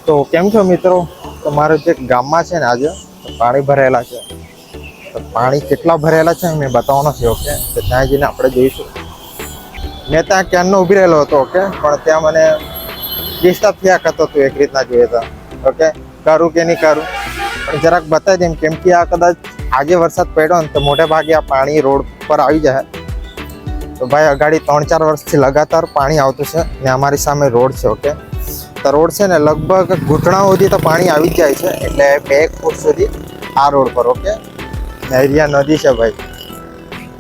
તો કેમ છો મિત્રો? તમારે જે ગામમાં છે ને આજે પાણી ભરાયેલા છે, તો પાણી કેટલા ભરેલા છે મેં બતાવવાનો છે. ઓકે, તો ત્યાં જઈને આપણે જોઈશું. મેં ત્યાં ક્યારનો ઊભી રહેલો હતો. ઓકે, પણ ત્યાં મને ડિસ્ટર્બ થયા કરતો હતું એક રીતના જોઈએ તો. ઓકે, કરું કે નહીં કરું પણ જરાક બતાવી દેમ, કેમ કે આ કદાચ આજે વરસાદ પડ્યો ને તો મોટે ભાગે આ પાણી રોડ પર આવી જાય. તો ભાઈ અગાડી 3-4 વર્ષથી લગાતાર પાણી આવતું છે ને અમારી સામે રોડ છે. ઓકે, તો રોડ છે ને લગભગ ઘૂંટણા સુધી તો પાણી આવી જ જાય છે, એટલે 2 ફૂટ સુધી આ રોડ પર. ઓકે, નહેરિયા નદી છે ભાઈ,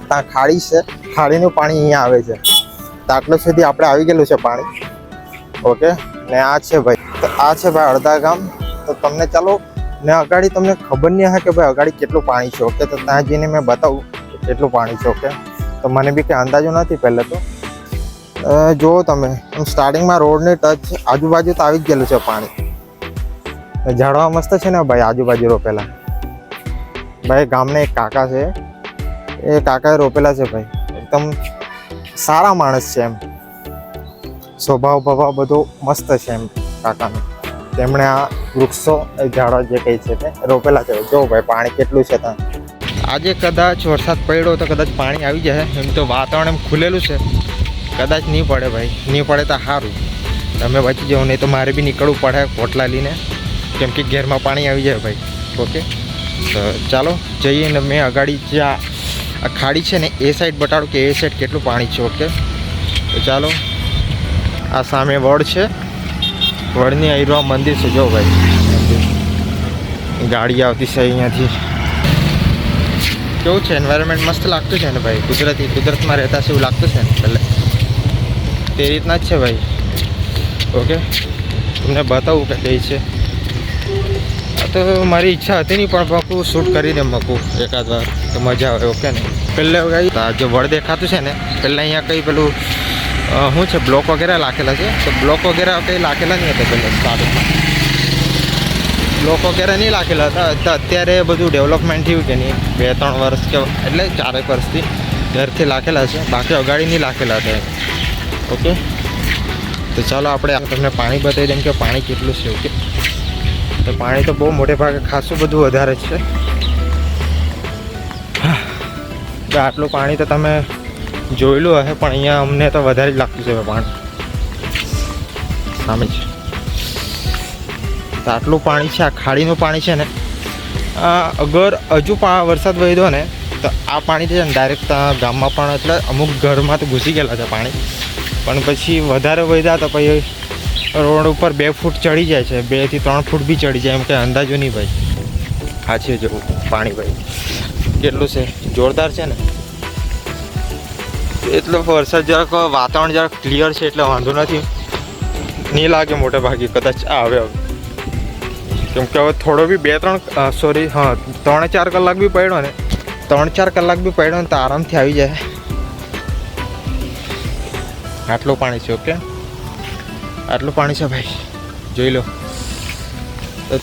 ત્યાં ખાડી છે, ખાડીનું પાણી અહીંયા આવે છે. તો આટલું સુધી આપણે આવી ગયેલું છે પાણી. ઓકે, ને આ છે ભાઈ, તો આ છે ભાઈ અડધા ગામ. તો તમને ચાલો ને અગાડી તમને ખબર નહીં હશે કે ભાઈ અગાડી કેટલું પાણી છે. ઓકે, તો ત્યાં જઈને મેં બતાવું કેટલું પાણી છે. ઓકે, તો મને બી કંઈ અંદાજો નથી પહેલાં તો. જુઓ તમે, સ્ટાર્ટિંગમાં રોડની ટચ આજુબાજુ તો આવી જ ગયેલું છે પાણી. ઝાડવા મસ્ત છે ને ભાઈ આજુબાજુ રોપેલા. ભાઈ ગામને એક કાકા છે, એ કાકાએ રોપેલા છે ભાઈ. એકદમ સારા માણસ છે, એમ સ્વભાવ ભભાવ બધો મસ્ત છે એમ કાકાનો. તેમણે આ વૃક્ષો ઝાડવા જે કંઈ છે તે રોપેલા છે. જો ભાઈ પાણી કેટલું છે ત્યાં. આજે કદાચ વરસાદ પડ્યો તો કદાચ પાણી આવી જાય. એમ તો વાતાવરણ એમ ખુલેલું છે, કદાચ નહીં પડે ભાઈ. નહીં પડે તો સારું, તમે બચી જાઓ. નહીં તો મારે બી નીકળવું પડે પોટલા લઈને, કેમ કે ઘેરમાં પાણી આવી જાય ભાઈ. ઓકે, તો ચાલો જઈએ ને મેં અગાડી જે આ ખાડી છે ને એ સાઈડ બતાડું કે એ સાઈડ કેટલું પાણી છે. ઓકે, તો ચાલો. આ સામે વડ છે, વડની આયરો મંદિર છે. જો ભાઈ ગાડી આવતી છે અહીંયાથી. કેવું છે એન્વાયરમેન્ટ? મસ્ત લાગતું છે ને ભાઈ, કુદરતમાં રહેતા છે એવું લાગતું છે ને પહેલે તે રીતના જ છે ભાઈ. ઓકે, તમને બતાવું કે કઈ છે. આ તો મારી ઈચ્છા હતી નહીં, પણ મકું શૂટ કરી દે મકું એકાદ વાર તો મજા આવે. ઓકે ને પહેલે કઈ જે વડ દેખાતું છે ને, પહેલાં અહીંયા કંઈ પેલું શું છે બ્લોક વગેરે લાખેલા છે. તો બ્લોક વગેરે કંઈ લાખેલા નહીં હતા પહેલાં સ્ટાર્ટિંગમાં. બ્લોક વગેરે નહીં લાખેલા હતા. તો અત્યારે બધું ડેવલપમેન્ટ થયું કે નહીં, 2-3 વર્ષ કે એટલે 4 વર્ષથી ત્યારથી લાખેલા છે, બાકી અગાડી નહીં લાખેલા હતા. ઓકે, તો ચાલો આપણે તમને પાણી બતાવી દઈએ કે પાણી કેટલું છે. ઓકે, તો પાણી તો બહુ મોટે ભાગે ખાસું બધું વધારે છે. તો આટલું પાણી તો તમે જોયેલું હશે, પણ અહીંયા અમને તો વધારે જ લાગતું છે પાણી. સામે છે તો આટલું પાણી છે. આ ખાડીનું પાણી છે ને, અગર હજુ વરસાદ વધ્યો ને તો આ પાણી છે ને ડાયરેક્ટ ગામમાં પણ, એટલે અમુક ઘરમાં તો ઘૂસી ગયેલા છે પાણી. પણ પછી વધારે વધ્યા તો પછી રોડ ઉપર 2 ફૂટ ચડી જાય છે, 2 થી 3 ફૂટ બી ચડી જાય, એમ કંઈ અંદાજો નહીં ભાઈ. આ છે જેવું પાણી ભાઈ, કેટલું છે, જોરદાર છે ને. એટલે વરસાદ જરાક વાતાવરણ જરાક ક્લિયર છે એટલે વાંધો નથી, નહીં લાગે મોટે ભાગે કદાચ આવે. કેમ કે હવે થોડો બી 3-4 કલાક બી પડ્યો ને, 3-4 કલાક બી પડ્યો ને તો આરામથી આવી જાય. આટલું પાણી છે. ઓકે, આટલું પાણી છે ભાઈ, જોઈ લો.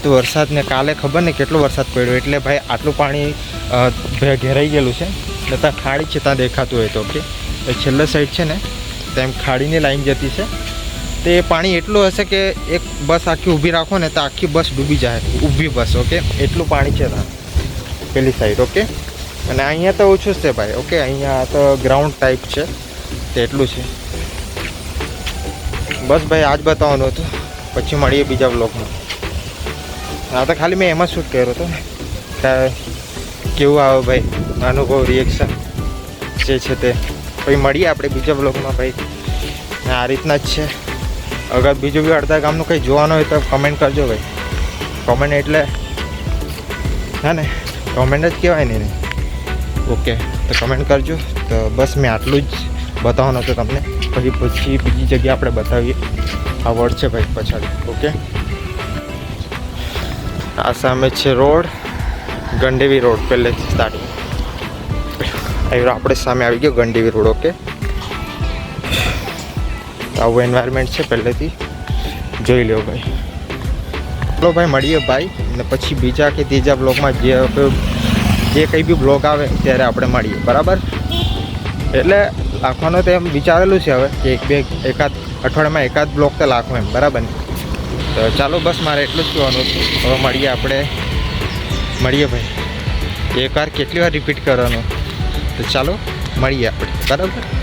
તો વરસાદ ને કાલે ખબર ને કેટલો વરસાદ પડ્યો, એટલે ભાઈ આટલું પાણી ઘેરાઈ ગયેલું છે. એટલે ત્યાં ખાડી છે, ત્યાં દેખાતું હોય તો. ઓકે, એ છેલ્લા સાઈડ છે ને તેમ ખાડીની લાઈન જતી છે. તે પાણી એટલું હશે કે એક બસ આખી ઊભી રાખો ને તો આખી બસ ડૂબી જાય, ઊભી બસ. ઓકે, એટલું પાણી છે ત્યાં પેલી સાઈડ. ઓકે, અને અહીંયા તો ઓછું જ છે ભાઈ. ઓકે, અહીંયા તો ગ્રાઉન્ડ ટાઈપ છે, તે એટલું છે. બસ ભાઈ આ જ બતાવવાનું હતું, પછી મળીએ બીજા બ્લોગમાં. હા, તો ખાલી મેં એમાં શૂટ કર્યો હતો. કેવું આવે ભાઈ અનુભવ, રિએક્શન જે છે તે. પછી મળીએ આપણે બીજા બ્લોગમાં ભાઈ. આ રીતના જ છે. અગર બીજું બી અડધા ગામનું કંઈ જોવાનું હોય તો કમેન્ટ કરજો ભાઈ. કોમેન્ટ એટલે હા ને, કોમેન્ટ જ કહેવાય ને. ઓકે, તો કમેન્ટ કરજો. તો બસ મેં આટલું જ બતાવવાનું હતું તમને. પછી બીજી જગ્યાએ આપણે બતાવીએ. આ વડ છે ભાઈ પછાડી. ઓકે, આ સામે છે રોડ, ગંડેવી રોડ પહેલેથી સ્ટાર્ટિંગ. આપણે સામે આવી ગયો ગંડેવી રોડ. ઓકે, આવું એન્વાયરમેન્ટ છે પહેલેથી, જોઈ લો ભાઈ. ચલો ભાઈ મળીએ ભાઈ, અને પછી બીજા કે ત્રીજા બ્લોગમાં જે કંઈ બી બ્લોગ આવે ત્યારે આપણે મળીએ, બરાબર. એટલે લાખવાનો તો એમ વિચારેલું છે હવે કે એકાદ અઠવાડિયામાં એકાદ બ્લોગ તો લાખો એમ, બરાબર ને. તો ચાલો બસ મારે એટલું જ કહેવાનું હતું. હવે મળીએ ભાઈ. એક વાર કેટલી વાર રિપીટ કરવાનું? તો ચાલો મળીએ આપણે, બરાબર.